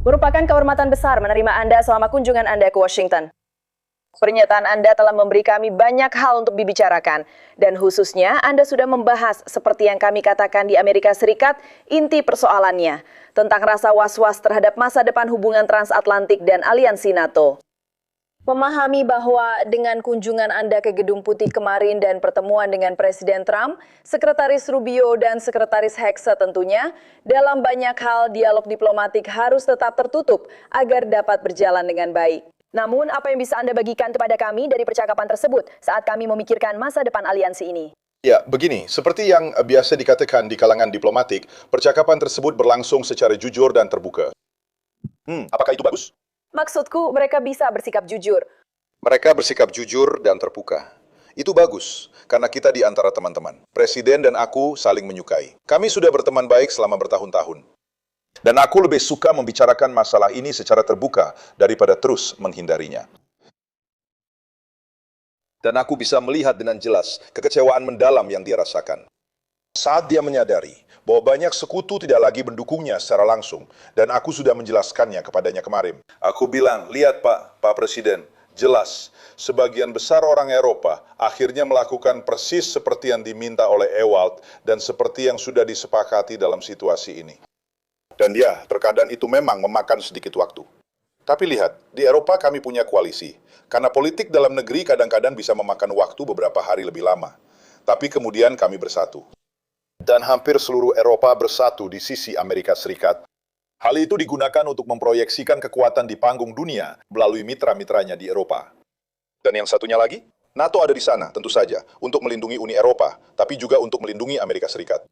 Merupakan kehormatan besar menerima Anda selama kunjungan Anda ke Washington. Pernyataan Anda telah memberi kami banyak hal untuk dibicarakan, dan khususnya Anda sudah membahas seperti yang kami katakan di Amerika Serikat, inti persoalannya, tentang rasa was-was terhadap masa depan hubungan transatlantik dan aliansi NATO. Memahami bahwa dengan kunjungan Anda ke Gedung Putih kemarin dan pertemuan dengan Presiden Trump, Sekretaris Rubio dan Sekretaris Hexe tentunya, dalam banyak hal dialog diplomatik harus tetap tertutup agar dapat berjalan dengan baik. Namun, apa yang bisa Anda bagikan kepada kami dari percakapan tersebut saat kami memikirkan masa depan aliansi ini? Ya, begini, seperti yang biasa dikatakan di kalangan diplomatik, percakapan tersebut berlangsung secara jujur dan terbuka. Apakah itu bagus? Maksudku, mereka bisa bersikap jujur. Mereka bersikap jujur dan terbuka. Itu bagus, karena kita di antara teman-teman. Presiden dan aku saling menyukai. Kami sudah berteman baik selama bertahun-tahun. Dan aku lebih suka membicarakan masalah ini secara terbuka daripada terus menghindarinya. Dan aku bisa melihat dengan jelas kekecewaan mendalam yang dia rasakan. Saat dia menyadari bahwa banyak sekutu tidak lagi mendukungnya secara langsung, dan aku sudah menjelaskannya kepadanya kemarin. Aku bilang, lihat Pak Presiden, jelas, sebagian besar orang Eropa akhirnya melakukan persis seperti yang diminta oleh Ewald dan seperti yang sudah disepakati dalam situasi ini. Dan ya, terkadang itu memang memakan sedikit waktu. Tapi lihat, di Eropa kami punya koalisi, karena politik dalam negeri kadang-kadang bisa memakan waktu beberapa hari lebih lama. Tapi kemudian kami bersatu. Dan hampir seluruh Eropa bersatu di sisi Amerika Serikat. Hal itu digunakan untuk memproyeksikan kekuatan di panggung dunia melalui mitra-mitranya di Eropa. Dan yang satunya lagi, NATO ada di sana, tentu saja, untuk melindungi Uni Eropa, tapi juga untuk melindungi Amerika Serikat.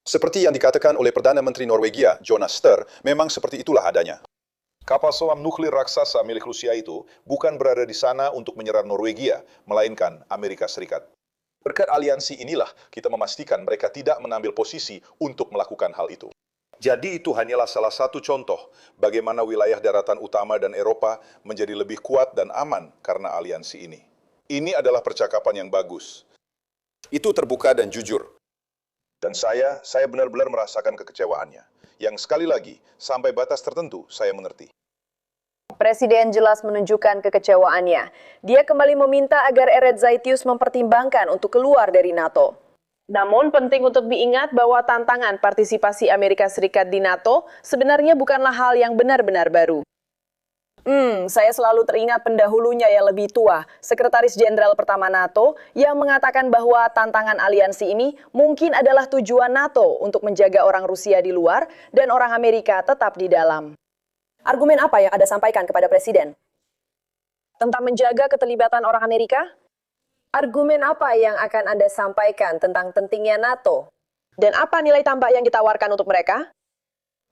Seperti yang dikatakan oleh Perdana Menteri Norwegia, Jonas Støre, memang seperti itulah adanya. Kapal selam nuklir raksasa milik Rusia itu bukan berada di sana untuk menyerang Norwegia, melainkan Amerika Serikat. Berkat aliansi inilah kita memastikan mereka tidak mengambil posisi untuk melakukan hal itu. Jadi itu hanyalah salah satu contoh bagaimana wilayah daratan utama dan Eropa menjadi lebih kuat dan aman karena aliansi ini. Ini adalah percakapan yang bagus. Itu terbuka dan jujur. Dan saya benar-benar merasakan kekecewaannya. Yang sekali lagi, sampai batas tertentu saya mengerti. Presiden jelas menunjukkan kekecewaannya. Dia kembali meminta agar Eret Zaitius mempertimbangkan untuk keluar dari NATO. Namun penting untuk diingat bahwa tantangan partisipasi Amerika Serikat di NATO sebenarnya bukanlah hal yang benar-benar baru. Saya selalu teringat pendahulunya yang lebih tua, Sekretaris Jenderal pertama NATO, yang mengatakan bahwa tantangan aliansi ini mungkin adalah tujuan NATO untuk menjaga orang Rusia di luar dan orang Amerika tetap di dalam. Argumen apa yang Anda sampaikan kepada Presiden? Tentang menjaga keterlibatan orang Amerika? Argumen apa yang akan Anda sampaikan tentang pentingnya NATO? Dan apa nilai tambah yang ditawarkan untuk mereka?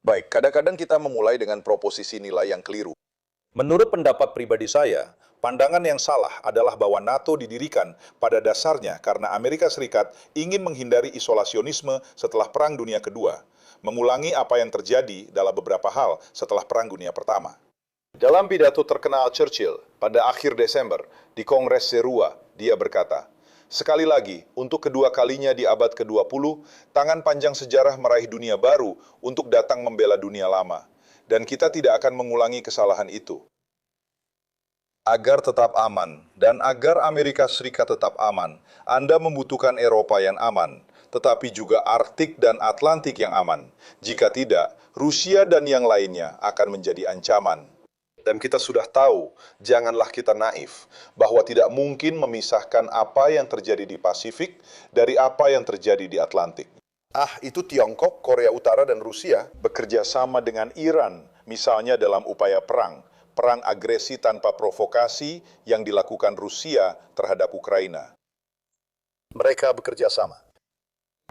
Baik, kadang-kadang kita memulai dengan proposisi nilai yang keliru. Menurut pendapat pribadi saya, pandangan yang salah adalah bahwa NATO didirikan pada dasarnya karena Amerika Serikat ingin menghindari isolasionisme setelah Perang Dunia Kedua, mengulangi apa yang terjadi dalam beberapa hal setelah Perang Dunia Pertama. Dalam pidato terkenal Churchill pada akhir Desember di Kongres Serua, dia berkata, sekali lagi, untuk kedua kalinya di abad ke-20, tangan panjang sejarah meraih dunia baru untuk datang membela dunia lama. Dan kita tidak akan mengulangi kesalahan itu. Agar tetap aman, dan agar Amerika Serikat tetap aman, Anda membutuhkan Eropa yang aman, tetapi juga Arktik dan Atlantik yang aman. Jika tidak, Rusia dan yang lainnya akan menjadi ancaman. Dan kita sudah tahu, janganlah kita naif, bahwa tidak mungkin memisahkan apa yang terjadi di Pasifik dari apa yang terjadi di Atlantik. Itu Tiongkok, Korea Utara, dan Rusia bekerja sama dengan Iran, misalnya dalam upaya perang agresi tanpa provokasi yang dilakukan Rusia terhadap Ukraina. Mereka bekerja sama.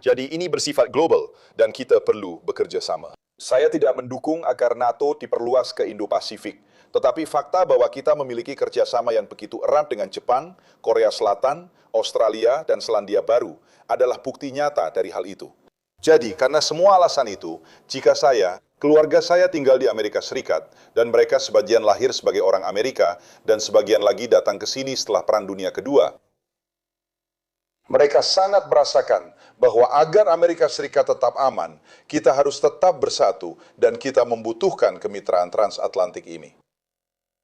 Jadi ini bersifat global, dan kita perlu bekerja sama. Saya tidak mendukung agar NATO diperluas ke Indo-Pasifik, tetapi fakta bahwa kita memiliki kerjasama yang begitu erat dengan Jepang, Korea Selatan, Australia, dan Selandia Baru adalah bukti nyata dari hal itu. Jadi, karena semua alasan itu, jika keluarga saya tinggal di Amerika Serikat, dan mereka sebagian lahir sebagai orang Amerika, dan sebagian lagi datang ke sini setelah Perang Dunia Kedua, Mereka sangat merasakan bahwa agar Amerika Serikat tetap aman, kita harus tetap bersatu dan kita membutuhkan kemitraan transatlantik ini.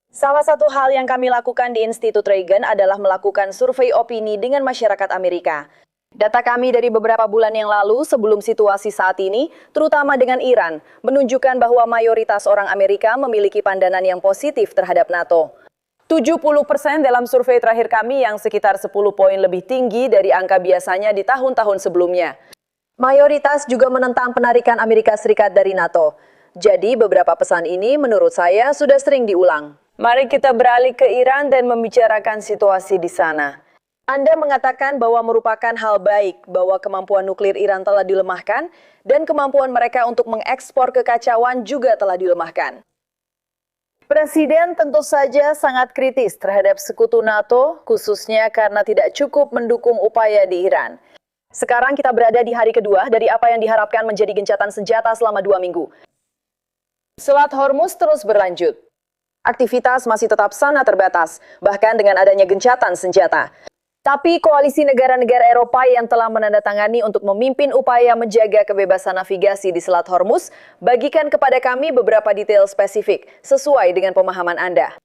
Salah satu hal yang kami lakukan di Institut Reagan adalah melakukan survei opini dengan masyarakat Amerika. Data kami dari beberapa bulan yang lalu sebelum situasi saat ini, terutama dengan Iran, menunjukkan bahwa mayoritas orang Amerika memiliki pandangan yang positif terhadap NATO. 70% dalam survei terakhir kami yang sekitar 10 poin lebih tinggi dari angka biasanya di tahun-tahun sebelumnya. Mayoritas juga menentang penarikan Amerika Serikat dari NATO. Jadi beberapa pesan ini menurut saya sudah sering diulang. Mari kita beralih ke Iran dan membicarakan situasi di sana. Anda mengatakan bahwa merupakan hal baik bahwa kemampuan nuklir Iran telah dilemahkan dan kemampuan mereka untuk mengekspor kekacauan juga telah dilemahkan. Presiden tentu saja sangat kritis terhadap sekutu NATO, khususnya karena tidak cukup mendukung upaya di Iran. Sekarang kita berada di hari kedua dari apa yang diharapkan menjadi gencatan senjata selama 2 minggu. Selat Hormuz terus berlanjut. Aktivitas masih tetap sangat terbatas, bahkan dengan adanya gencatan senjata. Tapi koalisi negara-negara Eropa yang telah menandatangani untuk memimpin upaya menjaga kebebasan navigasi di Selat Hormuz, bagikan kepada kami beberapa detail spesifik sesuai dengan pemahaman Anda.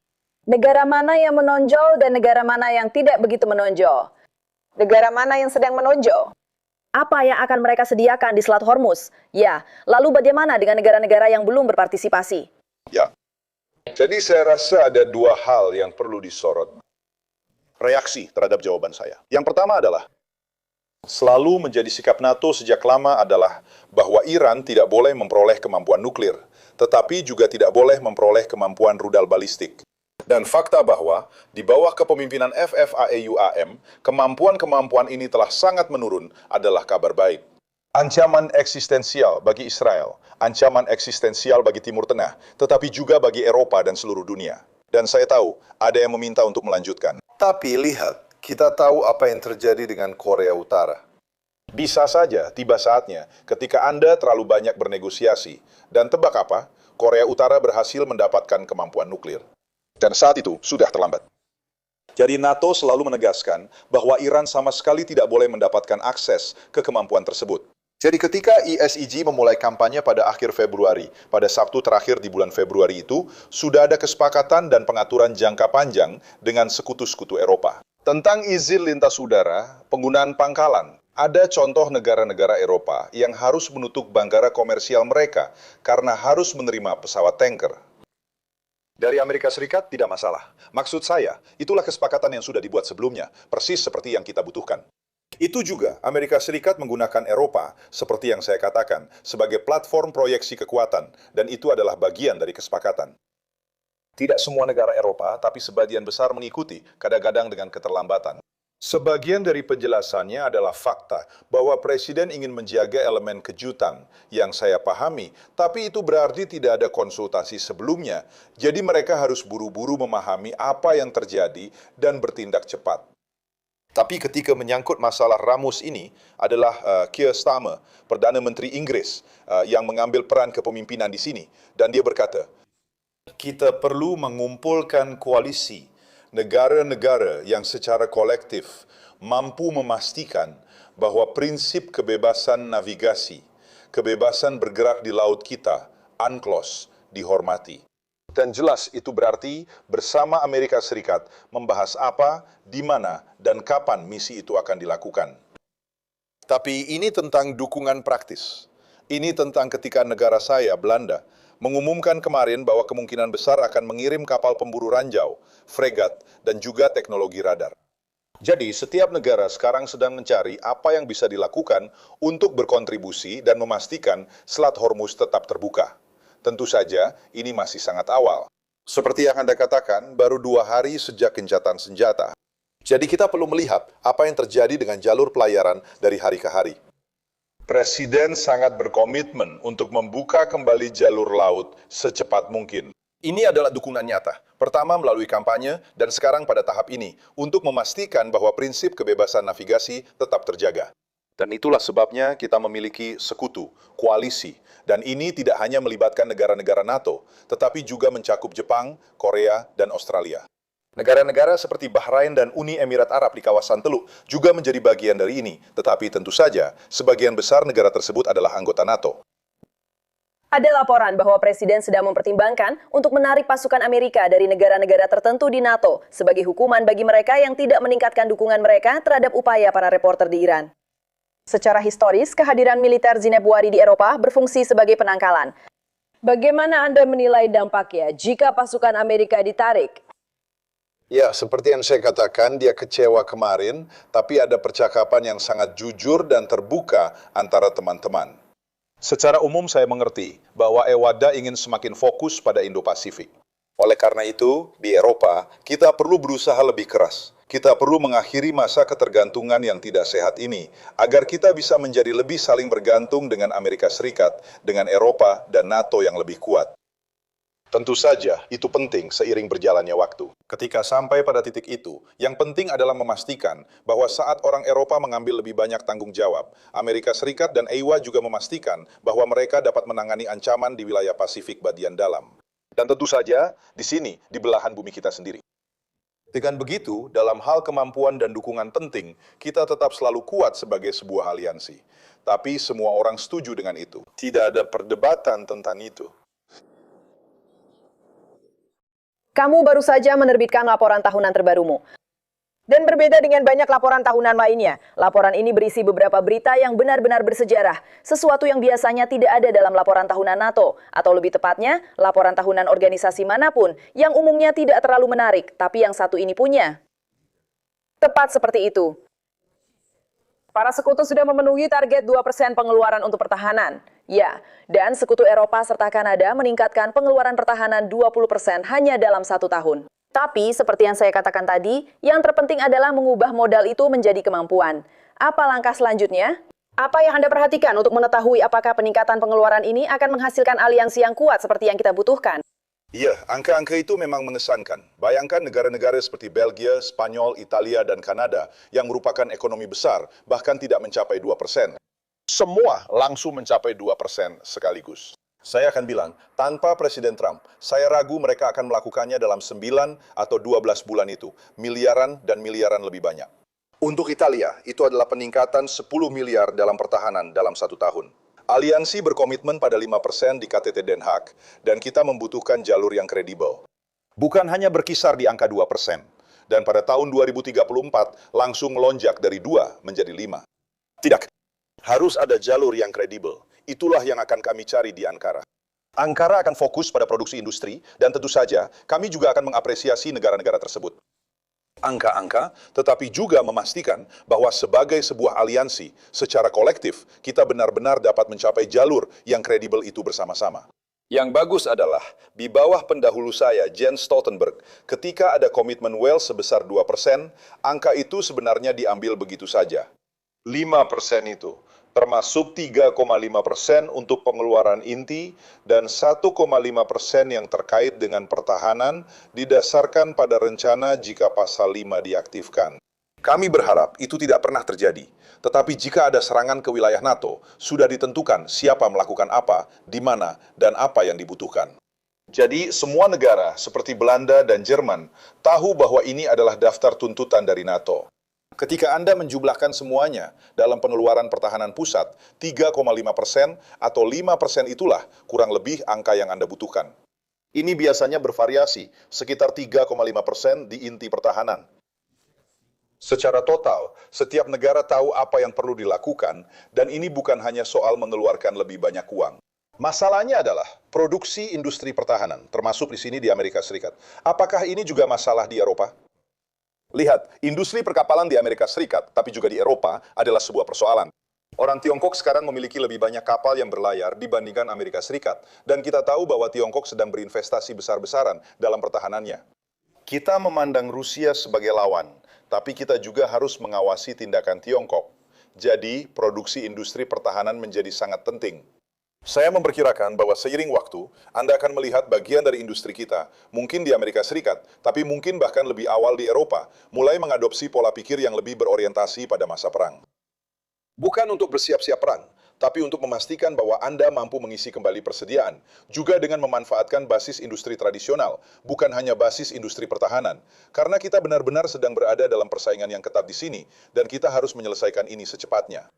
Negara mana yang menonjol dan negara mana yang tidak begitu menonjol? Negara mana yang sedang menonjol? Apa yang akan mereka sediakan di Selat Hormuz? Ya, lalu bagaimana dengan negara-negara yang belum berpartisipasi? Ya, jadi saya rasa ada 2 hal yang perlu disorot. Reaksi terhadap jawaban saya. Yang pertama adalah, selalu menjadi sikap NATO sejak lama adalah bahwa Iran tidak boleh memperoleh kemampuan nuklir, tetapi juga tidak boleh memperoleh kemampuan rudal balistik. Dan fakta bahwa di bawah kepemimpinan FFAEUAM, kemampuan-kemampuan ini telah sangat menurun adalah kabar baik. Ancaman eksistensial bagi Israel, ancaman eksistensial bagi Timur Tengah, tetapi juga bagi Eropa dan seluruh dunia. Dan saya tahu ada yang meminta untuk melanjutkan. Tapi lihat, kita tahu apa yang terjadi dengan Korea Utara. Bisa saja tiba saatnya ketika Anda terlalu banyak bernegosiasi. Dan tebak apa? Korea Utara berhasil mendapatkan kemampuan nuklir. Dan saat itu sudah terlambat. Jadi NATO selalu menegaskan bahwa Iran sama sekali tidak boleh mendapatkan akses ke kemampuan tersebut. Jadi ketika ISIG memulai kampanye pada akhir Februari, pada Sabtu terakhir di bulan Februari itu, sudah ada kesepakatan dan pengaturan jangka panjang dengan sekutu-sekutu Eropa. Tentang izin lintas udara, penggunaan pangkalan, ada contoh negara-negara Eropa yang harus menutup bandara komersial mereka karena harus menerima pesawat tanker. Dari Amerika Serikat tidak masalah. Maksud saya, itulah kesepakatan yang sudah dibuat sebelumnya, persis seperti yang kita butuhkan. Itu juga Amerika Serikat menggunakan Eropa, seperti yang saya katakan, sebagai platform proyeksi kekuatan, dan itu adalah bagian dari kesepakatan. Tidak semua negara Eropa, tapi sebagian besar mengikuti, kadang-kadang dengan keterlambatan. Sebagian dari penjelasannya adalah fakta bahwa Presiden ingin menjaga elemen kejutan yang saya pahami, tapi itu berarti tidak ada konsultasi sebelumnya, jadi mereka harus buru-buru memahami apa yang terjadi dan bertindak cepat. Tapi ketika menyangkut masalah Ramus ini adalah Keir Starmer, Perdana Menteri Inggris, yang mengambil peran kepemimpinan di sini. Dan dia berkata, kita perlu mengumpulkan koalisi negara-negara yang secara kolektif mampu memastikan bahwa prinsip kebebasan navigasi, kebebasan bergerak di laut kita, UNCLOS, dihormati. Dan jelas itu berarti bersama Amerika Serikat membahas apa, di mana, dan kapan misi itu akan dilakukan. Tapi ini tentang dukungan praktis. Ini tentang ketika negara saya, Belanda, mengumumkan kemarin bahwa kemungkinan besar akan mengirim kapal pemburu ranjau, fregat, dan juga teknologi radar. Jadi, setiap negara sekarang sedang mencari apa yang bisa dilakukan untuk berkontribusi dan memastikan Selat Hormuz tetap terbuka. Tentu saja, ini masih sangat awal. Seperti yang Anda katakan, baru 2 hari sejak gencatan senjata. Jadi kita perlu melihat apa yang terjadi dengan jalur pelayaran dari hari ke hari. Presiden sangat berkomitmen untuk membuka kembali jalur laut secepat mungkin. Ini adalah dukungan nyata. Pertama melalui kampanye, dan sekarang pada tahap ini, untuk memastikan bahwa prinsip kebebasan navigasi tetap terjaga. Dan itulah sebabnya kita memiliki sekutu, koalisi, dan ini tidak hanya melibatkan negara-negara NATO, tetapi juga mencakup Jepang, Korea, dan Australia. Negara-negara seperti Bahrain dan Uni Emirat Arab di kawasan Teluk juga menjadi bagian dari ini, tetapi tentu saja sebagian besar negara tersebut adalah anggota NATO. Ada laporan bahwa Presiden sedang mempertimbangkan untuk menarik pasukan Amerika dari negara-negara tertentu di NATO sebagai hukuman bagi mereka yang tidak meningkatkan dukungan mereka terhadap upaya para reporter di Iran. Secara historis, kehadiran militer Zinebwari di Eropa berfungsi sebagai penangkalan. Bagaimana Anda menilai dampaknya jika pasukan Amerika ditarik? Ya, seperti yang saya katakan, dia kecewa kemarin, tapi ada percakapan yang sangat jujur dan terbuka antara teman-teman. Secara umum saya mengerti bahwa Ewada ingin semakin fokus pada Indo-Pasifik. Oleh karena itu, di Eropa, kita perlu berusaha lebih keras. Kita perlu mengakhiri masa ketergantungan yang tidak sehat ini, agar kita bisa menjadi lebih saling bergantung dengan Amerika Serikat, dengan Eropa dan NATO yang lebih kuat. Tentu saja, itu penting seiring berjalannya waktu. Ketika sampai pada titik itu, yang penting adalah memastikan bahwa saat orang Eropa mengambil lebih banyak tanggung jawab, Amerika Serikat dan EIWA juga memastikan bahwa mereka dapat menangani ancaman di wilayah Pasifik bagian dalam. Dan tentu saja, di sini, di belahan bumi kita sendiri. Dengan begitu, dalam hal kemampuan dan dukungan penting, kita tetap selalu kuat sebagai sebuah aliansi. Tapi semua orang setuju dengan itu. Tidak ada perdebatan tentang itu. Kamu baru saja menerbitkan laporan tahunan terbarumu. Dan berbeda dengan banyak laporan tahunan lainnya, laporan ini berisi beberapa berita yang benar-benar bersejarah, sesuatu yang biasanya tidak ada dalam laporan tahunan NATO, atau lebih tepatnya, laporan tahunan organisasi manapun yang umumnya tidak terlalu menarik, tapi yang satu ini punya. Tepat seperti itu. Para sekutu sudah memenuhi target 2% pengeluaran untuk pertahanan. Ya, dan sekutu Eropa serta Kanada meningkatkan pengeluaran pertahanan 20% hanya dalam 1 tahun. Tapi, seperti yang saya katakan tadi, yang terpenting adalah mengubah modal itu menjadi kemampuan. Apa langkah selanjutnya? Apa yang Anda perhatikan untuk mengetahui apakah peningkatan pengeluaran ini akan menghasilkan aliansi yang kuat seperti yang kita butuhkan? Iya, angka-angka itu memang mengesankan. Bayangkan negara-negara seperti Belgia, Spanyol, Italia, dan Kanada yang merupakan ekonomi besar, bahkan tidak mencapai 2%. Semua langsung mencapai 2% sekaligus. Saya akan bilang, tanpa Presiden Trump, saya ragu mereka akan melakukannya dalam 9 atau 12 bulan itu. Miliaran dan miliaran lebih banyak. Untuk Italia, itu adalah peningkatan 10 miliar dalam pertahanan dalam 1 tahun. Aliansi berkomitmen pada 5% di KTT Den Haag, dan kita membutuhkan jalur yang kredibel. Bukan hanya berkisar di angka 2%, dan pada tahun 2034 langsung melonjak dari 2 menjadi 5. Tidak, harus ada jalur yang kredibel. Itulah yang akan kami cari di Ankara. Ankara akan fokus pada produksi industri, dan tentu saja kami juga akan mengapresiasi negara-negara tersebut. Angka-angka, tetapi juga memastikan bahwa sebagai sebuah aliansi, secara kolektif, kita benar-benar dapat mencapai jalur yang kredibel itu bersama-sama. Yang bagus adalah, di bawah pendahulu saya, Jens Stoltenberg, ketika ada komitmen Wales sebesar 2%, angka itu sebenarnya diambil begitu saja. 5% itu, termasuk 3,5% untuk pengeluaran inti dan 1,5% yang terkait dengan pertahanan didasarkan pada rencana jika pasal 5 diaktifkan. Kami berharap itu tidak pernah terjadi, tetapi jika ada serangan ke wilayah NATO, sudah ditentukan siapa melakukan apa, di mana, dan apa yang dibutuhkan. Jadi semua negara seperti Belanda dan Jerman tahu bahwa ini adalah daftar tuntutan dari NATO. Ketika Anda menjumlahkan semuanya dalam pengeluaran pertahanan pusat, 3,5% atau 5% itulah kurang lebih angka yang Anda butuhkan. Ini biasanya bervariasi, sekitar 3,5% di inti pertahanan. Secara total, setiap negara tahu apa yang perlu dilakukan, dan ini bukan hanya soal mengeluarkan lebih banyak uang. Masalahnya adalah produksi industri pertahanan, termasuk di sini di Amerika Serikat. Apakah ini juga masalah di Eropa? Lihat, industri perkapalan di Amerika Serikat, tapi juga di Eropa, adalah sebuah persoalan. Orang Tiongkok sekarang memiliki lebih banyak kapal yang berlayar dibandingkan Amerika Serikat, dan kita tahu bahwa Tiongkok sedang berinvestasi besar-besaran dalam pertahanannya. Kita memandang Rusia sebagai lawan, tapi kita juga harus mengawasi tindakan Tiongkok. Jadi, produksi industri pertahanan menjadi sangat penting. Saya memperkirakan bahwa seiring waktu, Anda akan melihat bagian dari industri kita, mungkin di Amerika Serikat, tapi mungkin bahkan lebih awal di Eropa, mulai mengadopsi pola pikir yang lebih berorientasi pada masa perang. Bukan untuk bersiap-siap perang, tapi untuk memastikan bahwa Anda mampu mengisi kembali persediaan, juga dengan memanfaatkan basis industri tradisional, bukan hanya basis industri pertahanan. Karena kita benar-benar sedang berada dalam persaingan yang ketat di sini, dan kita harus menyelesaikan ini secepatnya.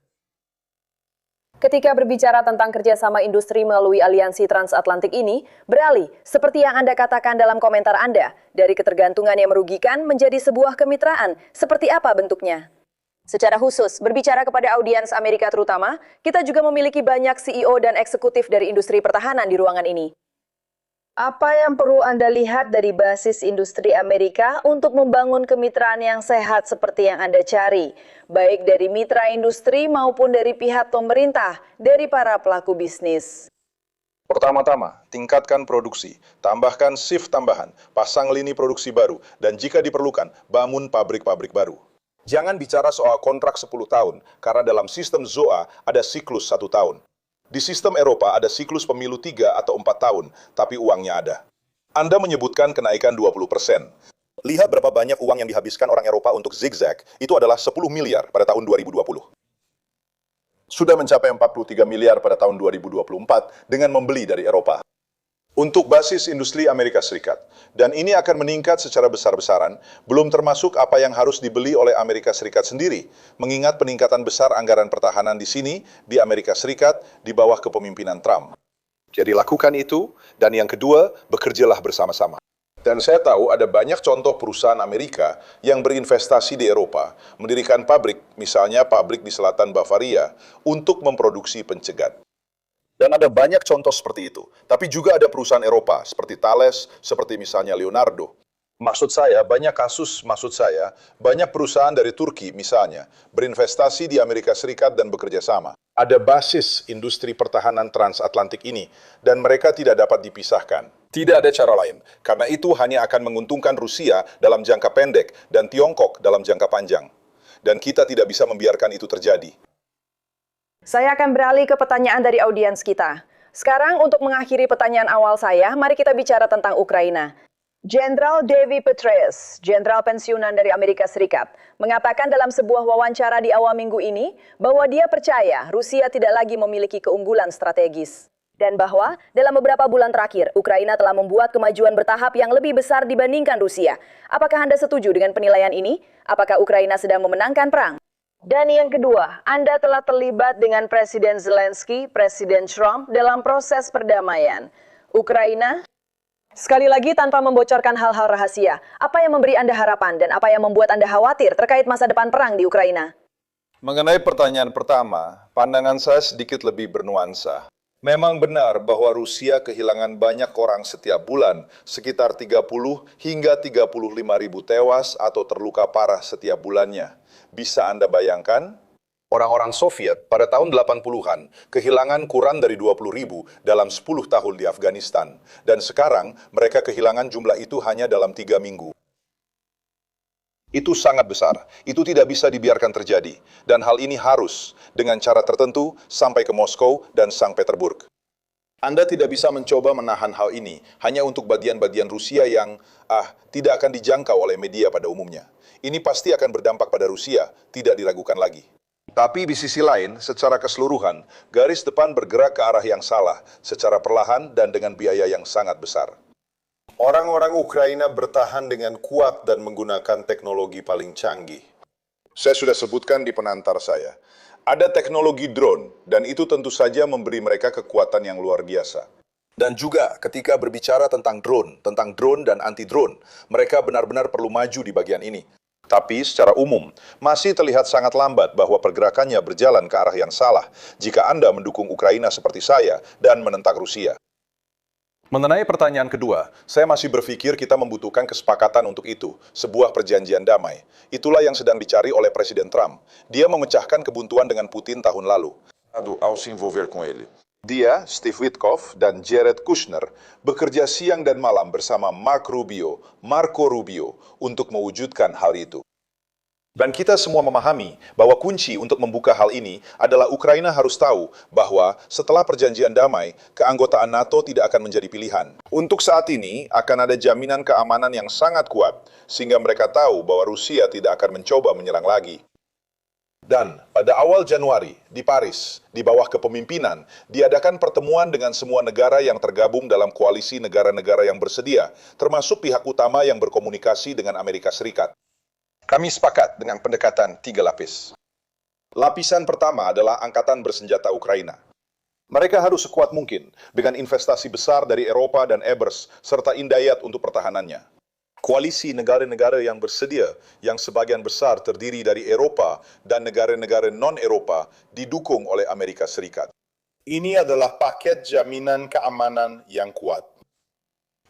Ketika berbicara tentang kerjasama industri melalui aliansi transatlantik ini, beralih, seperti yang Anda katakan dalam komentar Anda, dari ketergantungan yang merugikan menjadi sebuah kemitraan. Seperti apa bentuknya? Secara khusus, berbicara kepada audiens Amerika terutama, kita juga memiliki banyak CEO dan eksekutif dari industri pertahanan di ruangan ini. Apa yang perlu Anda lihat dari basis industri Amerika untuk membangun kemitraan yang sehat seperti yang Anda cari, baik dari mitra industri maupun dari pihak pemerintah, dari para pelaku bisnis? Pertama-tama, tingkatkan produksi, tambahkan shift tambahan, pasang lini produksi baru, dan jika diperlukan, bangun pabrik-pabrik baru. Jangan bicara soal kontrak 10 tahun, karena dalam sistem ZOA ada siklus 1 tahun. Di sistem Eropa ada siklus pemilu 3 atau 4 tahun, tapi uangnya ada. Anda menyebutkan kenaikan 20%. Lihat berapa banyak uang yang dihabiskan orang Eropa untuk zigzag, itu adalah 10 miliar pada tahun 2020. Sudah mencapai 43 miliar pada tahun 2024 dengan membeli dari Eropa. Untuk basis industri Amerika Serikat, dan ini akan meningkat secara besar-besaran, belum termasuk apa yang harus dibeli oleh Amerika Serikat sendiri, mengingat peningkatan besar anggaran pertahanan di sini, di Amerika Serikat, di bawah kepemimpinan Trump. Jadi lakukan itu, dan yang kedua, bekerjalah bersama-sama. Dan saya tahu ada banyak contoh perusahaan Amerika yang berinvestasi di Eropa, mendirikan pabrik, misalnya pabrik di selatan Bavaria, untuk memproduksi pencegat. Dan ada banyak contoh seperti itu. Tapi juga ada perusahaan Eropa, seperti Thales, seperti misalnya Leonardo. Banyak perusahaan dari Turki misalnya, berinvestasi di Amerika Serikat dan bekerja sama. Ada basis industri pertahanan transatlantik ini, dan mereka tidak dapat dipisahkan. Tidak ada cara lain, karena itu hanya akan menguntungkan Rusia dalam jangka pendek dan Tiongkok dalam jangka panjang. Dan kita tidak bisa membiarkan itu terjadi. Saya akan beralih ke pertanyaan dari audiens kita. Sekarang untuk mengakhiri pertanyaan awal saya, mari kita bicara tentang Ukraina. Jenderal Davy Petraeus, jenderal pensiunan dari Amerika Serikat, mengatakan dalam sebuah wawancara di awal minggu ini bahwa dia percaya Rusia tidak lagi memiliki keunggulan strategis. Dan bahwa dalam beberapa bulan terakhir, Ukraina telah membuat kemajuan bertahap yang lebih besar dibandingkan Rusia. Apakah Anda setuju dengan penilaian ini? Apakah Ukraina sedang memenangkan perang? Dan yang kedua, Anda telah terlibat dengan Presiden Zelensky, Presiden Trump dalam proses perdamaian. Ukraina, sekali lagi tanpa membocorkan hal-hal rahasia, apa yang memberi Anda harapan dan apa yang membuat Anda khawatir terkait masa depan perang di Ukraina? Mengenai pertanyaan pertama, pandangan saya sedikit lebih bernuansa. Memang benar bahwa Rusia kehilangan banyak orang setiap bulan, sekitar 30 hingga 35 ribu tewas atau terluka parah setiap bulannya. Bisa Anda bayangkan? Orang-orang Soviet pada tahun 80-an kehilangan kurang dari 20 ribu dalam 10 tahun di Afghanistan. Dan sekarang mereka kehilangan jumlah itu hanya dalam 3 minggu. Itu sangat besar, itu tidak bisa dibiarkan terjadi. Dan hal ini harus, dengan cara tertentu, sampai ke Moskow dan Sankt Petersburg. Anda tidak bisa mencoba menahan hal ini hanya untuk bagian-bagian Rusia yang tidak akan dijangkau oleh media pada umumnya. Ini pasti akan berdampak pada Rusia, tidak diragukan lagi. Tapi di sisi lain, secara keseluruhan, garis depan bergerak ke arah yang salah, secara perlahan dan dengan biaya yang sangat besar. Orang-orang Ukraina bertahan dengan kuat dan menggunakan teknologi paling canggih. Saya sudah sebutkan di pengantar saya. Ada teknologi drone, dan itu tentu saja memberi mereka kekuatan yang luar biasa. Dan juga ketika berbicara tentang drone dan anti-drone, mereka benar-benar perlu maju di bagian ini. Tapi secara umum, masih terlihat sangat lambat bahwa pergerakannya berjalan ke arah yang salah jika Anda mendukung Ukraina seperti saya dan menentang Rusia. Mengenai pertanyaan kedua, saya masih berpikir kita membutuhkan kesepakatan untuk itu, sebuah perjanjian damai. Itulah yang sedang dicari oleh Presiden Trump. Dia memecahkan kebuntuan dengan Putin tahun lalu. Ao se envolver com ele. Dia, Steve Witkoff, dan Jared Kushner bekerja siang dan malam bersama Marco Rubio, untuk mewujudkan hal itu. Dan kita semua memahami bahwa kunci untuk membuka hal ini adalah Ukraina harus tahu bahwa setelah perjanjian damai, keanggotaan NATO tidak akan menjadi pilihan. Untuk saat ini, akan ada jaminan keamanan yang sangat kuat, sehingga mereka tahu bahwa Rusia tidak akan mencoba menyerang lagi. Dan pada awal Januari, di Paris, di bawah kepemimpinan, diadakan pertemuan dengan semua negara yang tergabung dalam koalisi negara-negara yang bersedia, termasuk pihak utama yang berkomunikasi dengan Amerika Serikat. Kami sepakat dengan pendekatan 3 lapis. Lapisan pertama adalah Angkatan Bersenjata Ukraina. Mereka harus sekuat mungkin dengan investasi besar dari Eropa dan Ebers serta Indayat untuk pertahanannya. Koalisi negara-negara yang bersedia, yang sebagian besar terdiri dari Eropa dan negara-negara non-Eropa, didukung oleh Amerika Serikat. Ini adalah paket jaminan keamanan yang kuat.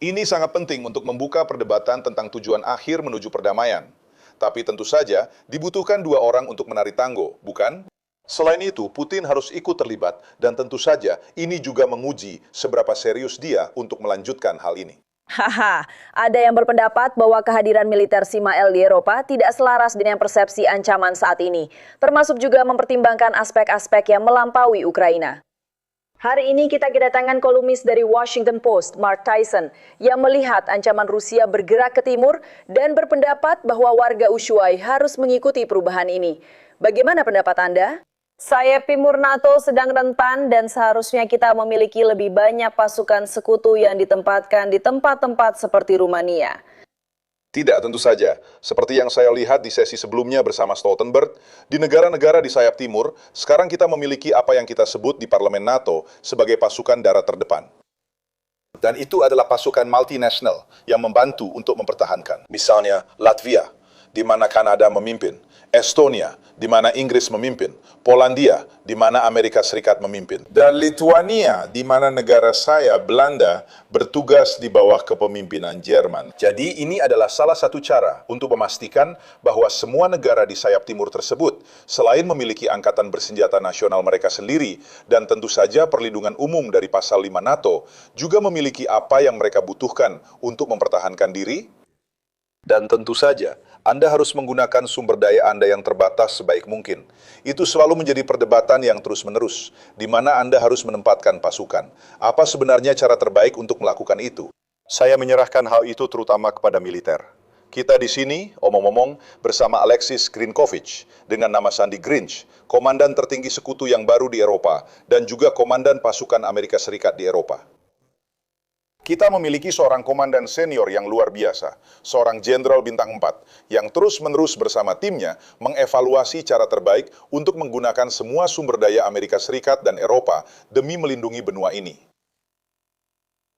Ini sangat penting untuk membuka perdebatan tentang tujuan akhir menuju perdamaian. Tapi tentu saja dibutuhkan 2 orang untuk menari tango, bukan? Selain itu, Putin harus ikut terlibat dan tentu saja ini juga menguji seberapa serius dia untuk melanjutkan hal ini. Haha, ada yang berpendapat bahwa kehadiran militer Simael di Eropa tidak selaras dengan persepsi ancaman saat ini, termasuk juga mempertimbangkan aspek-aspek yang melampaui Ukraina. Hari ini kita kedatangan kolumis dari Washington Post, Mark Tyson, yang melihat ancaman Rusia bergerak ke timur dan berpendapat bahwa warga Ushuaia harus mengikuti perubahan ini. Bagaimana pendapat Anda? Sayap timur NATO sedang rentan dan seharusnya kita memiliki lebih banyak pasukan sekutu yang ditempatkan di tempat-tempat seperti Rumania. Tidak, tentu saja. Seperti yang saya lihat di sesi sebelumnya bersama Stoltenberg, di negara-negara di sayap timur, sekarang kita memiliki apa yang kita sebut di Parlemen NATO sebagai pasukan darat terdepan. Dan itu adalah pasukan multinasional yang membantu untuk mempertahankan. Misalnya Latvia, di mana Kanada memimpin, Estonia, di mana Inggris memimpin, Polandia, di mana Amerika Serikat memimpin, dan Lithuania, di mana negara saya, Belanda, bertugas di bawah kepemimpinan Jerman. Jadi ini adalah salah satu cara untuk memastikan bahwa semua negara di sayap timur tersebut, selain memiliki angkatan bersenjata nasional mereka sendiri, dan tentu saja perlindungan umum dari pasal 5 NATO, juga memiliki apa yang mereka butuhkan untuk mempertahankan diri. Dan tentu saja, Anda harus menggunakan sumber daya Anda yang terbatas sebaik mungkin. Itu selalu menjadi perdebatan yang terus-menerus, di mana Anda harus menempatkan pasukan. Apa sebenarnya cara terbaik untuk melakukan itu? Saya menyerahkan hal itu terutama kepada militer. Kita di sini, omong-omong, bersama Alexis Grinkovich, dengan nama Sandy Grinch, komandan tertinggi sekutu yang baru di Eropa, dan juga komandan pasukan Amerika Serikat di Eropa. Kita memiliki seorang komandan senior yang luar biasa, seorang jenderal bintang 4, yang terus-menerus bersama timnya mengevaluasi cara terbaik untuk menggunakan semua sumber daya Amerika Serikat dan Eropa demi melindungi benua ini.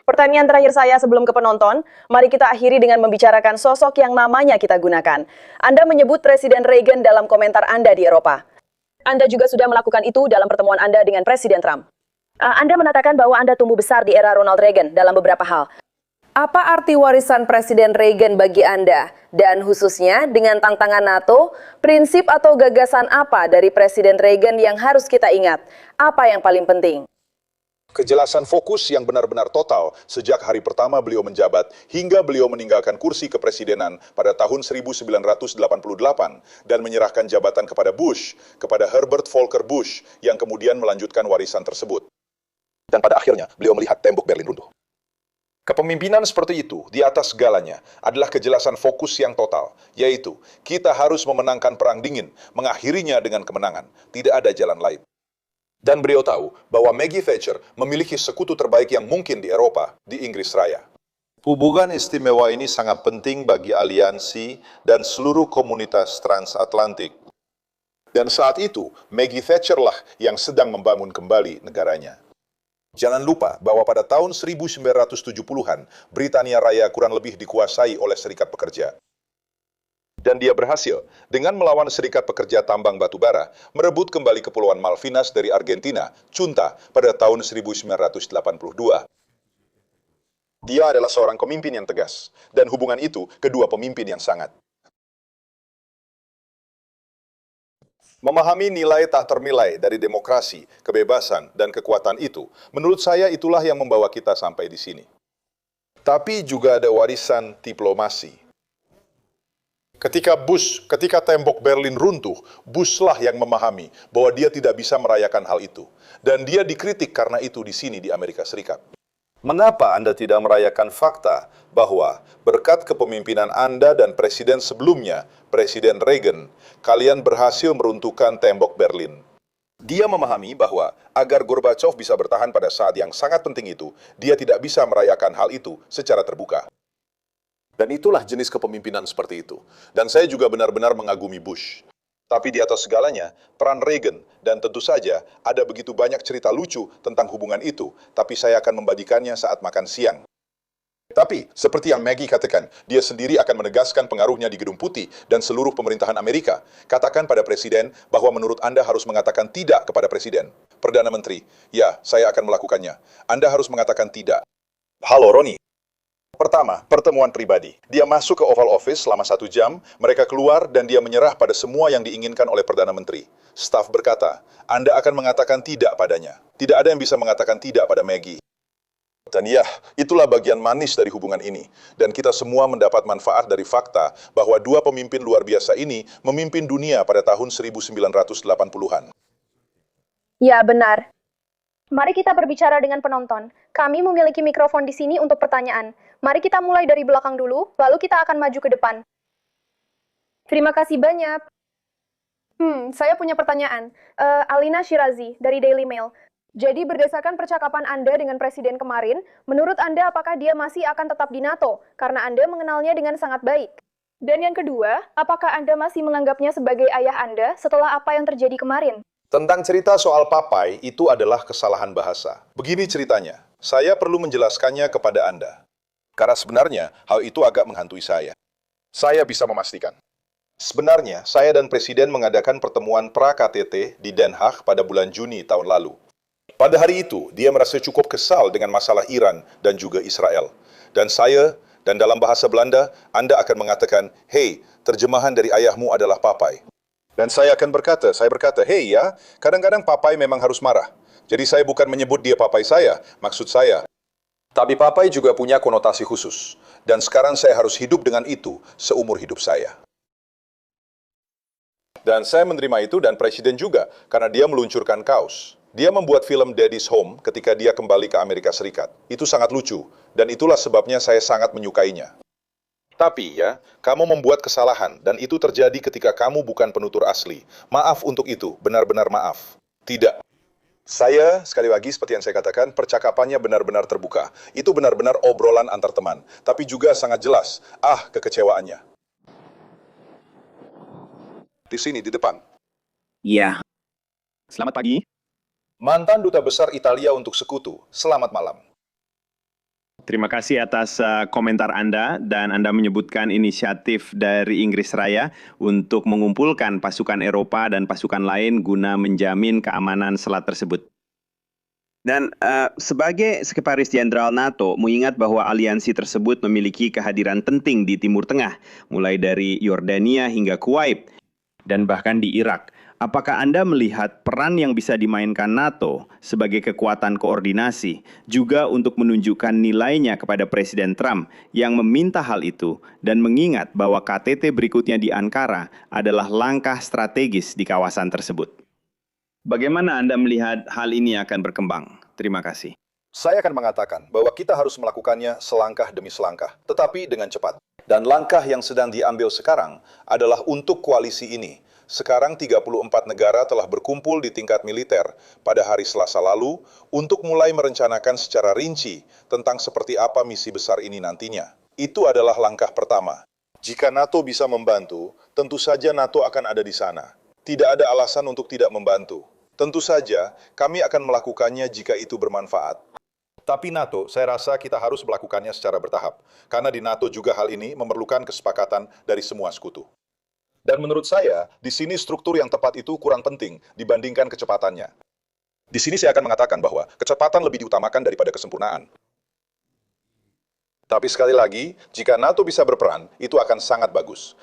Pertanyaan terakhir saya sebelum ke penonton, mari kita akhiri dengan membicarakan sosok yang namanya kita gunakan. Anda menyebut Presiden Reagan dalam komentar Anda di Eropa. Anda juga sudah melakukan itu dalam pertemuan Anda dengan Presiden Trump. Anda mengatakan bahwa Anda tumbuh besar di era Ronald Reagan dalam beberapa hal. Apa arti warisan Presiden Reagan bagi Anda? Dan khususnya dengan tantangan NATO, prinsip atau gagasan apa dari Presiden Reagan yang harus kita ingat? Apa yang paling penting? Kejelasan fokus yang benar-benar total sejak hari pertama beliau menjabat hingga beliau meninggalkan kursi kepresidenan pada tahun 1988 dan menyerahkan jabatan kepada Bush, kepada Herbert Volker Bush yang kemudian melanjutkan warisan tersebut. Dan pada akhirnya beliau melihat tembok Berlin runtuh. Kepemimpinan seperti itu, di atas segalanya, adalah kejelasan fokus yang total, yaitu kita harus memenangkan perang dingin, mengakhirinya dengan kemenangan, tidak ada jalan lain. Dan beliau tahu bahwa Maggie Thatcher memiliki sekutu terbaik yang mungkin di Eropa, di Inggris Raya. Hubungan istimewa ini sangat penting bagi aliansi dan seluruh komunitas transatlantik. Dan saat itu, Maggie Thatcher lah yang sedang membangun kembali negaranya. Jangan lupa bahwa pada tahun 1970-an, Britania Raya kurang lebih dikuasai oleh Serikat Pekerja. Dan dia berhasil, dengan melawan Serikat Pekerja Tambang Batubara, merebut kembali Kepulauan Malvinas dari Argentina, junta, pada tahun 1982. Dia adalah seorang pemimpin yang tegas, dan hubungan itu kedua pemimpin yang sangat. Memahami nilai tak ternilai dari demokrasi, kebebasan, dan kekuatan itu, menurut saya itulah yang membawa kita sampai di sini. Tapi juga ada warisan diplomasi. Ketika tembok Berlin runtuh, Bush-lah yang memahami bahwa dia tidak bisa merayakan hal itu. Dan dia dikritik karena itu di sini di Amerika Serikat. Mengapa Anda tidak merayakan fakta bahwa berkat kepemimpinan Anda dan Presiden sebelumnya, Presiden Reagan, kalian berhasil meruntuhkan tembok Berlin? Dia memahami bahwa agar Gorbachev bisa bertahan pada saat yang sangat penting itu, dia tidak bisa merayakan hal itu secara terbuka. Dan itulah jenis kepemimpinan seperti itu. Dan saya juga benar-benar mengagumi Bush. Tapi di atas segalanya, peran Reagan, dan tentu saja ada begitu banyak cerita lucu tentang hubungan itu, tapi saya akan membagikannya saat makan siang. Tapi, seperti yang Maggie katakan, dia sendiri akan menegaskan pengaruhnya di Gedung Putih dan seluruh pemerintahan Amerika. Katakan pada Presiden bahwa menurut Anda harus mengatakan tidak kepada Presiden. Perdana Menteri, ya, saya akan melakukannya. Anda harus mengatakan tidak. Halo, Roni. Pertama, pertemuan pribadi. Dia masuk ke Oval Office selama 1 jam, mereka keluar dan dia menyerah pada semua yang diinginkan oleh Perdana Menteri. Staf berkata, Anda akan mengatakan tidak padanya. Tidak ada yang bisa mengatakan tidak pada Maggie. Dan ya, itulah bagian manis dari hubungan ini. Dan kita semua mendapat manfaat dari fakta bahwa dua pemimpin luar biasa ini memimpin dunia pada tahun 1980-an. Ya, benar. Mari kita berbicara dengan penonton. Kami memiliki mikrofon di sini untuk pertanyaan. Mari kita mulai dari belakang dulu, lalu kita akan maju ke depan. Terima kasih banyak. Saya punya pertanyaan. Alina Shirazi, dari Daily Mail. Jadi berdasarkan percakapan Anda dengan Presiden kemarin, menurut Anda apakah dia masih akan tetap di NATO? Karena Anda mengenalnya dengan sangat baik. Dan yang kedua, apakah Anda masih menganggapnya sebagai ayah Anda setelah apa yang terjadi kemarin? Tentang cerita soal Papai, itu adalah kesalahan bahasa. Begini ceritanya, saya perlu menjelaskannya kepada Anda. Karena sebenarnya, hal itu agak menghantui saya. Saya bisa memastikan. Sebenarnya, saya dan Presiden mengadakan pertemuan pra-KTT di Den Haag pada bulan Juni tahun lalu. Pada hari itu, dia merasa cukup kesal dengan masalah Iran dan juga Israel. Dan dalam bahasa Belanda, Anda akan mengatakan, "Hei, terjemahan dari ayahmu adalah Papai." Dan saya berkata, "Hei ya, kadang-kadang Papai memang harus marah. Jadi saya bukan menyebut dia Papai saya, maksud saya. Tapi Papai juga punya konotasi khusus. Dan sekarang saya harus hidup dengan itu seumur hidup saya." Dan saya menerima itu dan Presiden juga, karena dia meluncurkan kaos. Dia membuat film Daddy's Home ketika dia kembali ke Amerika Serikat. Itu sangat lucu, dan itulah sebabnya saya sangat menyukainya. Tapi ya, kamu membuat kesalahan, dan itu terjadi ketika kamu bukan penutur asli. Maaf untuk itu, benar-benar maaf. Tidak. Saya, sekali lagi seperti yang saya katakan, percakapannya benar-benar terbuka. Itu benar-benar obrolan antar teman, tapi juga sangat jelas. Kekecewaannya. Di sini, di depan. Iya. Selamat pagi. Mantan Duta Besar Italia untuk Sekutu, selamat malam. Terima kasih atas komentar Anda dan Anda menyebutkan inisiatif dari Inggris Raya untuk mengumpulkan pasukan Eropa dan pasukan lain guna menjamin keamanan selat tersebut. Dan sebagai Sekretaris Jenderal NATO, mengingat bahwa aliansi tersebut memiliki kehadiran penting di Timur Tengah, mulai dari Yordania hingga Kuwait, dan bahkan di Irak. Apakah Anda melihat peran yang bisa dimainkan NATO sebagai kekuatan koordinasi juga untuk menunjukkan nilainya kepada Presiden Trump yang meminta hal itu dan mengingat bahwa KTT berikutnya di Ankara adalah langkah strategis di kawasan tersebut? Bagaimana Anda melihat hal ini akan berkembang? Terima kasih. Saya akan mengatakan bahwa kita harus melakukannya selangkah demi selangkah, tetapi dengan cepat. Dan langkah yang sedang diambil sekarang adalah untuk koalisi ini. Sekarang 34 negara telah berkumpul di tingkat militer pada hari Selasa lalu untuk mulai merencanakan secara rinci tentang seperti apa misi besar ini nantinya. Itu adalah langkah pertama. Jika NATO bisa membantu, tentu saja NATO akan ada di sana. Tidak ada alasan untuk tidak membantu. Tentu saja, kami akan melakukannya jika itu bermanfaat. Tapi NATO, saya rasa kita harus melakukannya secara bertahap. Karena di NATO juga hal ini memerlukan kesepakatan dari semua sekutu. Dan menurut saya, di sini struktur yang tepat itu kurang penting dibandingkan kecepatannya. Di sini saya akan mengatakan bahwa kecepatan lebih diutamakan daripada kesempurnaan. Tapi sekali lagi, jika NATO bisa berperan, itu akan sangat bagus.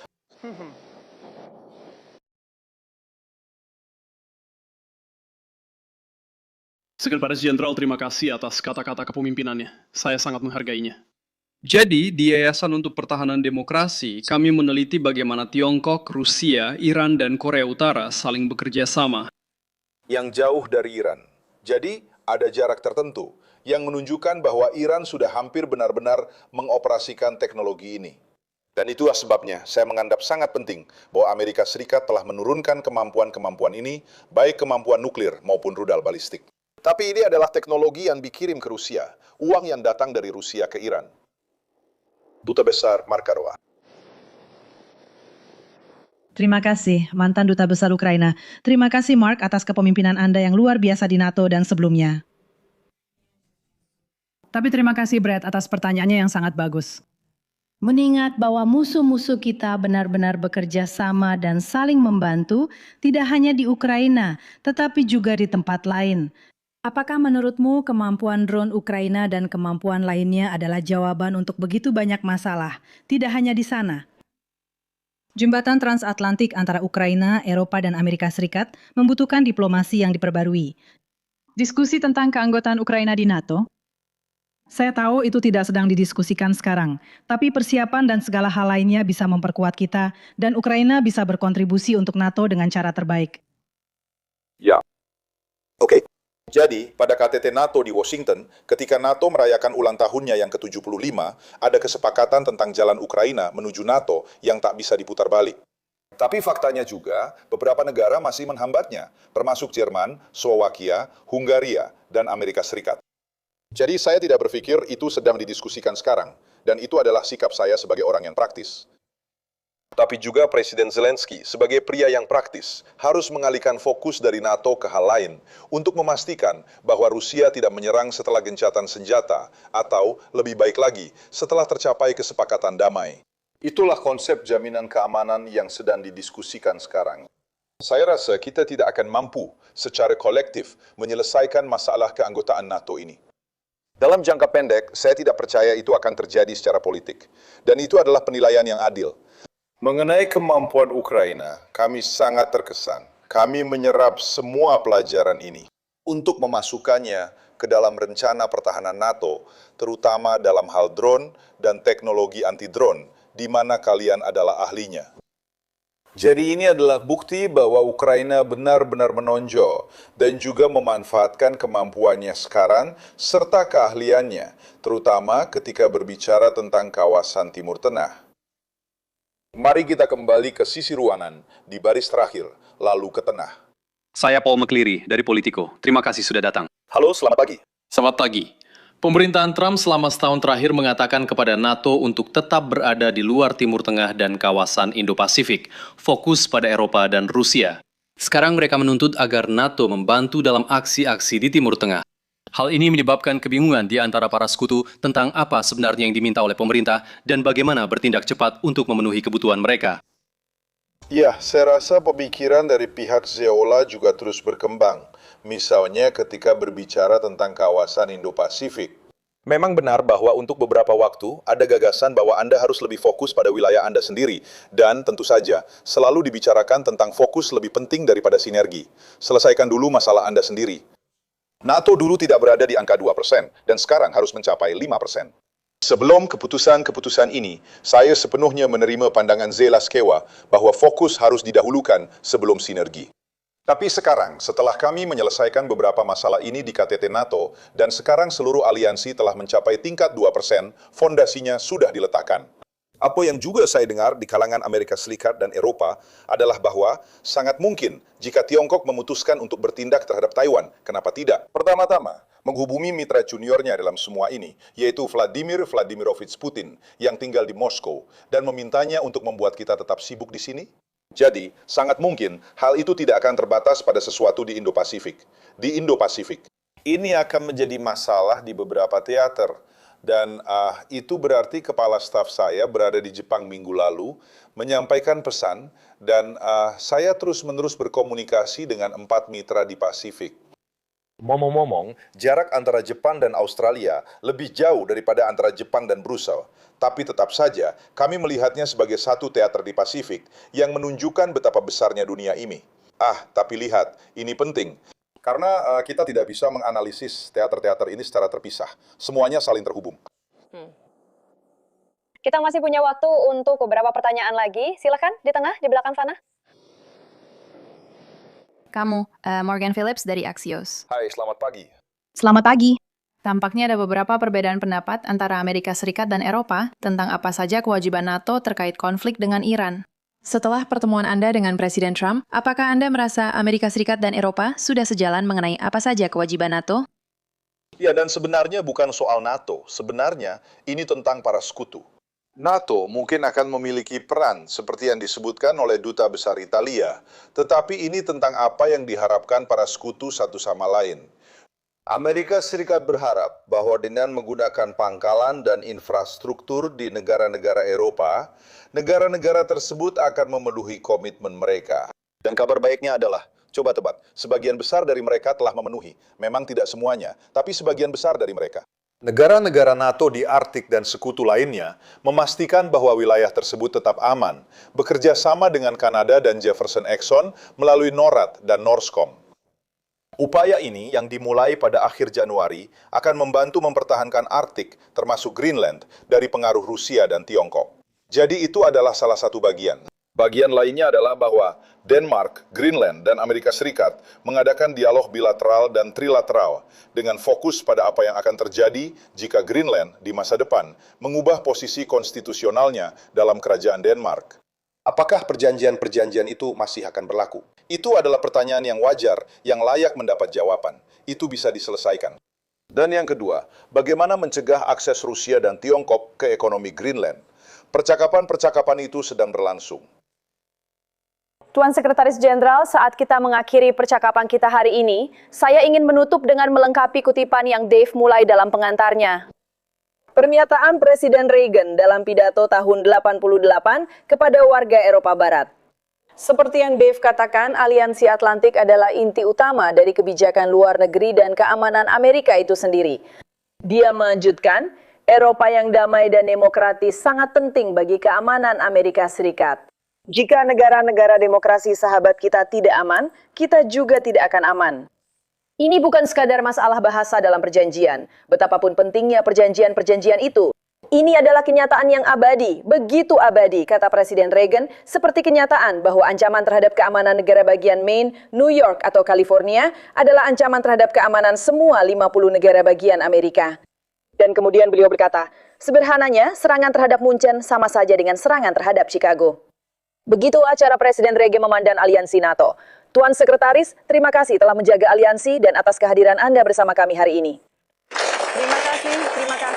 Sekretaris Jenderal, terima kasih atas kata-kata kepemimpinannya. Saya sangat menghargainya. Jadi, di Yayasan untuk Pertahanan Demokrasi, kami meneliti bagaimana Tiongkok, Rusia, Iran, dan Korea Utara saling bekerja sama. Yang jauh dari Iran. Jadi, ada jarak tertentu. yang menunjukkan bahwa Iran sudah hampir benar-benar mengoperasikan teknologi ini. Dan itulah sebabnya saya menganggap sangat penting bahwa Amerika Serikat telah menurunkan kemampuan-kemampuan ini, baik kemampuan nuklir maupun rudal balistik. Tapi ini adalah teknologi yang dikirim ke Rusia, uang yang datang dari Rusia ke Iran. Duta Besar Markarova. Terima kasih, mantan Duta Besar Ukraina. Terima kasih, Mark, atas kepemimpinan Anda yang luar biasa di NATO dan sebelumnya. Tapi terima kasih, Brad, atas pertanyaannya yang sangat bagus. Mengingat bahwa musuh-musuh kita benar-benar bekerja sama dan saling membantu, tidak hanya di Ukraina, tetapi juga di tempat lain. Apakah menurutmu kemampuan drone Ukraina dan kemampuan lainnya adalah jawaban untuk begitu banyak masalah, tidak hanya di sana? Jembatan transatlantik antara Ukraina, Eropa, dan Amerika Serikat membutuhkan diplomasi yang diperbarui. Diskusi tentang keanggotaan Ukraina di NATO? Saya tahu itu tidak sedang didiskusikan sekarang, tapi persiapan dan segala hal lainnya bisa memperkuat kita, dan Ukraina bisa berkontribusi untuk NATO dengan cara terbaik. Ya. Oke. Jadi, pada KTT NATO di Washington, ketika NATO merayakan ulang tahunnya yang ke-75, ada kesepakatan tentang jalan Ukraina menuju NATO yang tak bisa diputar balik. Tapi faktanya juga, beberapa negara masih menghambatnya, termasuk Jerman, Slowakia, Hungaria, dan Amerika Serikat. Jadi saya tidak berpikir itu sedang didiskusikan sekarang, dan itu adalah sikap saya sebagai orang yang praktis. Tapi juga Presiden Zelensky sebagai pria yang praktis harus mengalihkan fokus dari NATO ke hal lain untuk memastikan bahwa Rusia tidak menyerang setelah gencatan senjata atau lebih baik lagi setelah tercapai kesepakatan damai. Itulah konsep jaminan keamanan yang sedang didiskusikan sekarang. Saya rasa kita tidak akan mampu secara kolektif menyelesaikan masalah keanggotaan NATO ini. Dalam jangka pendek, saya tidak percaya itu akan terjadi secara politik. Dan itu adalah penilaian yang adil. Mengenai kemampuan Ukraina, kami sangat terkesan. Kami menyerap semua pelajaran ini untuk memasukkannya ke dalam rencana pertahanan NATO, terutama dalam hal drone dan teknologi anti-drone, di mana kalian adalah ahlinya. Jadi ini adalah bukti bahwa Ukraina benar-benar menonjol dan juga memanfaatkan kemampuannya sekarang serta keahliannya, terutama ketika berbicara tentang kawasan Timur Tengah. Mari kita kembali ke sisi ruangan, di baris terakhir, lalu ke tengah. Saya Paul McCleary dari Politico. Terima kasih sudah datang. Halo, selamat pagi. Selamat pagi. Pemerintahan Trump selama setahun terakhir mengatakan kepada NATO untuk tetap berada di luar Timur Tengah dan kawasan Indo-Pasifik, fokus pada Eropa dan Rusia. Sekarang mereka menuntut agar NATO membantu dalam aksi-aksi di Timur Tengah. Hal ini menyebabkan kebingungan di antara para sekutu tentang apa sebenarnya yang diminta oleh pemerintah dan bagaimana bertindak cepat untuk memenuhi kebutuhan mereka. Ya, saya rasa pemikiran dari pihak Zeola juga terus berkembang. Misalnya ketika berbicara tentang kawasan Indo-Pasifik. Memang benar bahwa untuk beberapa waktu ada gagasan bahwa Anda harus lebih fokus pada wilayah Anda sendiri. Dan tentu saja, selalu dibicarakan tentang fokus lebih penting daripada sinergi. Selesaikan dulu masalah Anda sendiri. NATO dulu tidak berada di angka 2%, dan sekarang harus mencapai 5%. Sebelum keputusan-keputusan ini, saya sepenuhnya menerima pandangan Zelensky bahwa fokus harus didahulukan sebelum sinergi. Tapi sekarang, setelah kami menyelesaikan beberapa masalah ini di KTT NATO, dan sekarang seluruh aliansi telah mencapai tingkat 2%, fondasinya sudah diletakkan. Apa yang juga saya dengar di kalangan Amerika Serikat dan Eropa adalah bahwa sangat mungkin jika Tiongkok memutuskan untuk bertindak terhadap Taiwan, kenapa tidak? Pertama-tama, menghubungi mitra juniornya dalam semua ini, yaitu Vladimir Vladimirovich Putin yang tinggal di Moskow, dan memintanya untuk membuat kita tetap sibuk di sini. Jadi, sangat mungkin hal itu tidak akan terbatas pada sesuatu di Indo-Pasifik. Di Indo-Pasifik, ini akan menjadi masalah di beberapa teater. Dan itu berarti kepala staf saya berada di Jepang minggu lalu, menyampaikan pesan, dan saya terus-menerus berkomunikasi dengan 4 mitra di Pasifik. Ngomong-ngomong, jarak antara Jepang dan Australia lebih jauh daripada antara Jepang dan Brussels. Tapi tetap saja, kami melihatnya sebagai satu teater di Pasifik yang menunjukkan betapa besarnya dunia ini. Tapi lihat, ini penting. Karena kita tidak bisa menganalisis teater-teater ini secara terpisah. Semuanya saling terhubung. Kita masih punya waktu untuk beberapa pertanyaan lagi. Silakan di tengah, di belakang sana. Kamu, Morgan Phillips dari Axios. Hai, selamat pagi. Selamat pagi. Tampaknya ada beberapa perbedaan pendapat antara Amerika Serikat dan Eropa tentang apa saja kewajiban NATO terkait konflik dengan Iran. Setelah pertemuan Anda dengan Presiden Trump, apakah Anda merasa Amerika Serikat dan Eropa sudah sejalan mengenai apa saja kewajiban NATO? Ya, dan sebenarnya bukan soal NATO. Sebenarnya ini tentang para sekutu. NATO mungkin akan memiliki peran seperti yang disebutkan oleh Duta Besar Italia, tetapi ini tentang apa yang diharapkan para sekutu satu sama lain. Amerika Serikat berharap bahwa dengan menggunakan pangkalan dan infrastruktur di negara-negara Eropa, negara-negara tersebut akan memenuhi komitmen mereka. Dan kabar baiknya adalah, coba tebak, sebagian besar dari mereka telah memenuhi. Memang tidak semuanya, tapi sebagian besar dari mereka. Negara-negara NATO di Arktik dan sekutu lainnya memastikan bahwa wilayah tersebut tetap aman, bekerja sama dengan Kanada dan Jefferson Exxon melalui NORAD dan NORSCOM. Upaya ini yang dimulai pada akhir Januari akan membantu mempertahankan Arktik, termasuk Greenland, dari pengaruh Rusia dan Tiongkok. Jadi itu adalah salah satu bagian. Bagian lainnya adalah bahwa Denmark, Greenland, dan Amerika Serikat mengadakan dialog bilateral dan trilateral dengan fokus pada apa yang akan terjadi jika Greenland di masa depan mengubah posisi konstitusionalnya dalam kerajaan Denmark. Apakah perjanjian-perjanjian itu masih akan berlaku? Itu adalah pertanyaan yang wajar, yang layak mendapat jawaban. Itu bisa diselesaikan. Dan yang kedua, bagaimana mencegah akses Rusia dan Tiongkok ke ekonomi Greenland? Percakapan-percakapan itu sedang berlangsung. Tuan Sekretaris Jenderal, saat kita mengakhiri percakapan kita hari ini, saya ingin menutup dengan melengkapi kutipan yang Dave mulai dalam pengantarnya. Pernyataan Presiden Reagan dalam pidato tahun 88 kepada warga Eropa Barat. Seperti yang Dave katakan, Aliansi Atlantik adalah inti utama dari kebijakan luar negeri dan keamanan Amerika itu sendiri. Dia melanjutkan, Eropa yang damai dan demokratis sangat penting bagi keamanan Amerika Serikat. Jika negara-negara demokrasi sahabat kita tidak aman, kita juga tidak akan aman. Ini bukan sekadar masalah bahasa dalam perjanjian. Betapapun pentingnya perjanjian-perjanjian itu. Ini adalah kenyataan yang abadi, begitu abadi, kata Presiden Reagan, seperti kenyataan bahwa ancaman terhadap keamanan negara bagian Maine, New York, atau California adalah ancaman terhadap keamanan semua 50 negara bagian Amerika. Dan kemudian beliau berkata, sederhananya, serangan terhadap Munchen sama saja dengan serangan terhadap Chicago. Begitu acara Presiden Reagan memandang aliansi NATO. Tuan Sekretaris, terima kasih telah menjaga aliansi dan atas kehadiran Anda bersama kami hari ini. Terima kasih.